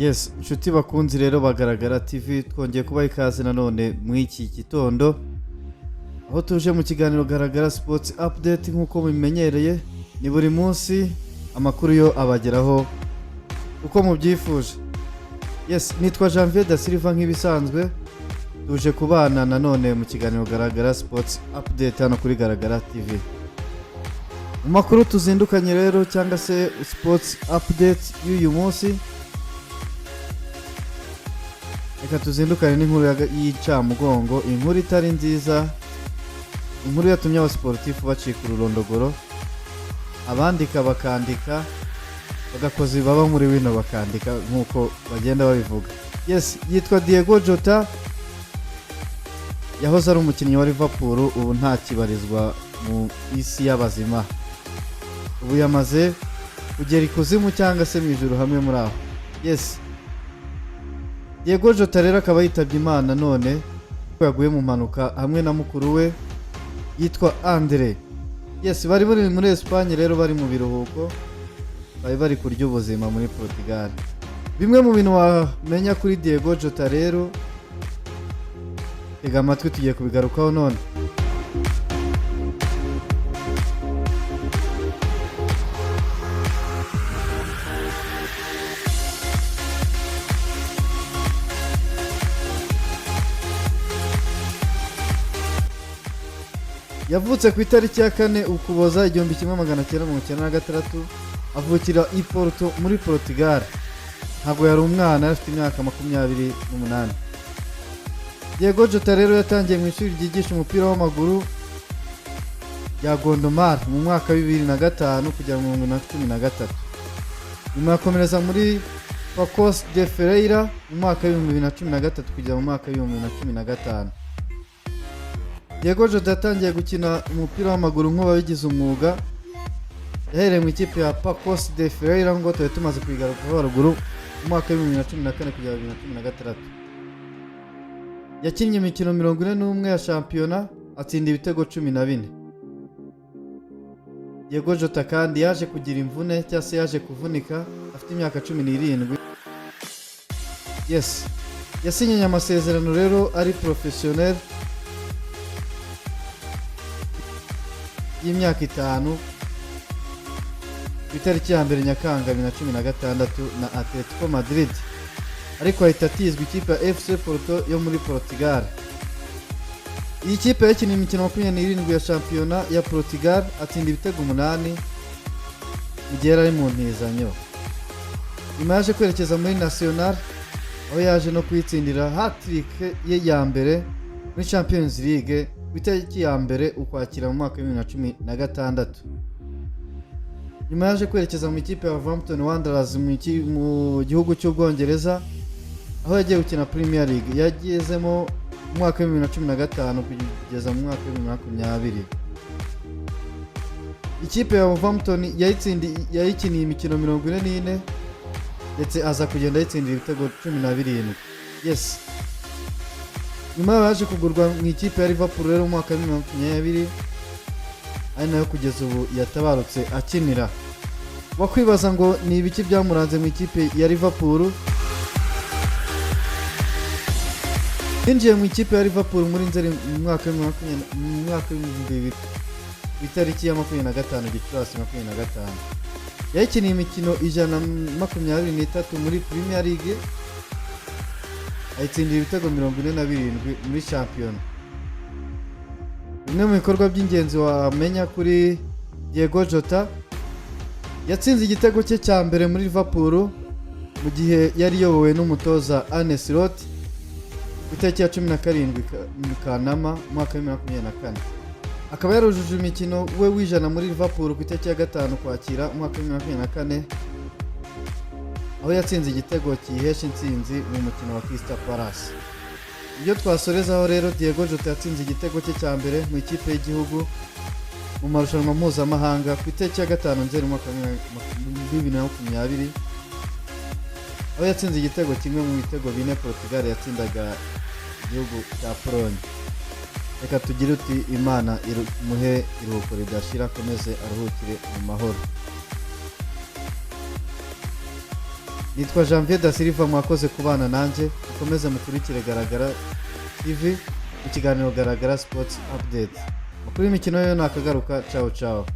Yes, inshuti bakunzi rero bagaragara TV twongeye kubaha ikaze nanone mu iki gitondo aho tuje mu kiganiro Garagara Sports Update nkuko mubimenyereye ni buri munsi amakuru yo abageraho uko mubyifuje. Yes, nitwa Janvier da Silva nk'ibisanzwe tuje kubana nanone mu kiganiro Garagara Sports Update hano kuri Garagara TV. Mu makuru tuzindukanye rero cyangwa se Sports Update y'uyu munsi, reka tuzindukane n'inkuru y'incamugongo, inkuru itari nziza, inkuru yatumye abasportifu bacika ururondogoro, abandika bakandika, bagakozi baba muri wino bakandika nkuko bagenda babivuga. Yes, yitwa Diego Jota, yahoze ari umukinnyi wa Liverpool, ubu nta kibarizwa mu isi y'abazima, ubu yamaze kugera ikuzimu cyangwa se mu ijuru hamwe muri aho. Yes, Diego Jota rero akaba yitabye Imana none ko yaguye mu mpanuka hamwe na mukuru we yitwa Andre. Yes, bari muri Espagne rero bari mu biruhuko, bari kurya ubuzima muri Portugal. Bimwe mu bintu wamenya kuri Diego Jota rero, tega amatwi tugiye kubigarukaho none. Yavutse ku itariki ya 4 Ukuboza 1996, avukira i Porto muri Portugal. Ntabwo yari umwana, afite imyaka 28. Diego Jota rero yatangiye mu ishuri ryigisha umupira w'amaguru ya Gondomar mu mwaka wa 2005 kugera mu 2013. Nyuma yakomereza muri Paços de Ferreira mu mwaka wa 2013 kugera mu mwaka wa 2015. Diego Jota yatangiye gukina umupira w'amaguru nk'uwabigize umwuga. Yahereye mu ikipe ya Paços de Ferreira ngo tuba tumaze kwigarukaho haruguru mu mwaka wa 2014 kugera 2016. Yakinnye imikino 41 ya shampiyona, atsinda ibitego 14. Diego Jota kandi yaje kugira imvune cyangwa se yaje kuvunika afite imyaka 17. Yes, yasinyanye amasezerano rero ari professionnel y'imyaka 5 ku itariki ya 1 Nyakanga 2016 na Atletico Madrid, ariko ahita atizwa ikipe ya FC Porto yo muri Portugal. Iyi kipe yakiniye imikino 27 ya shampiyona ya Portugal, atsinda ibitego 8 mu gihe ari mu ntizanyo. Nyuma yaje kwerekeza muri Nacional, aho yaje no kwitsindira hat-trick ye ya mbere muri Champions League ku itariki ya 1 Ukwakira mu mwaka wa 2016. Nyuma yaje kwerekeza mu ikipe ya Wolverhampton Wanderers mu gihugu cy'Ubwongereza, aho yagiye gukina Premier League. Yagezemo mu mwaka wa 2015 kugeza mu mwaka wa 2020. Ikipe ya Wolverhampton yayikiniye imikino 44 ndetse aza kugenda yitsindira ibitego 17. Yes, nyuma yaje kugurwa mu ikipe ya Liverpool rero mu mwaka wa 2020, ari nayo kugeza ubu yatabarutse akinira. Wakwibaza ngo ni ibiki byamuranze mu ikipe ya Liverpool? Yinjiye mu ikipe ya Liverpool muri Nzeri mu mwaka wa 2020 ku itariki ya 25 Gicurasi 2025. Yakiniye imikino 123 muri Premier League, ayitsindira ibitego 47 muri shampiyona. Bimwe mu bikorwa by'ingenzi wamenya kuri Diego Jota: yatsinze igitego cye cya mbere muri Liverpool mu gihe yari yobowe n'umutoza Arne Slot ku itariki ya 17 Kanama mwaka wa 2024. Akaba yarujuje imikino we wijana muri Liverpool ku itariki ya 5 Ukwakira mwaka wa 2024, aho yatsinze igitego cyihesha intsinzi mu mukino wa Crystal Palace. Iyo twasorezaho rero, Diego Jota yatsinze igitego cye cya mbere mu ikipe y'igihugu mu marushanwa mpuzamahanga ku itariki ya 5 Nzeri mwaka wa 2020, aho yatsinze igitego kimwe mu bitego 4 Portugal yatsindaga igihugu cya Pologne. Reka tugire uti Imana imuhe iruhuko ridashira, akomeze aruhukire mu mahoro. nitwa Janvier da Silva, mwakoze kubana nanjye. Mukomeze mukurikire Garagara TV mu kiganiro Garagara Sports Update. Makuru y'imikino yo nakagaruka. Ciao ciao.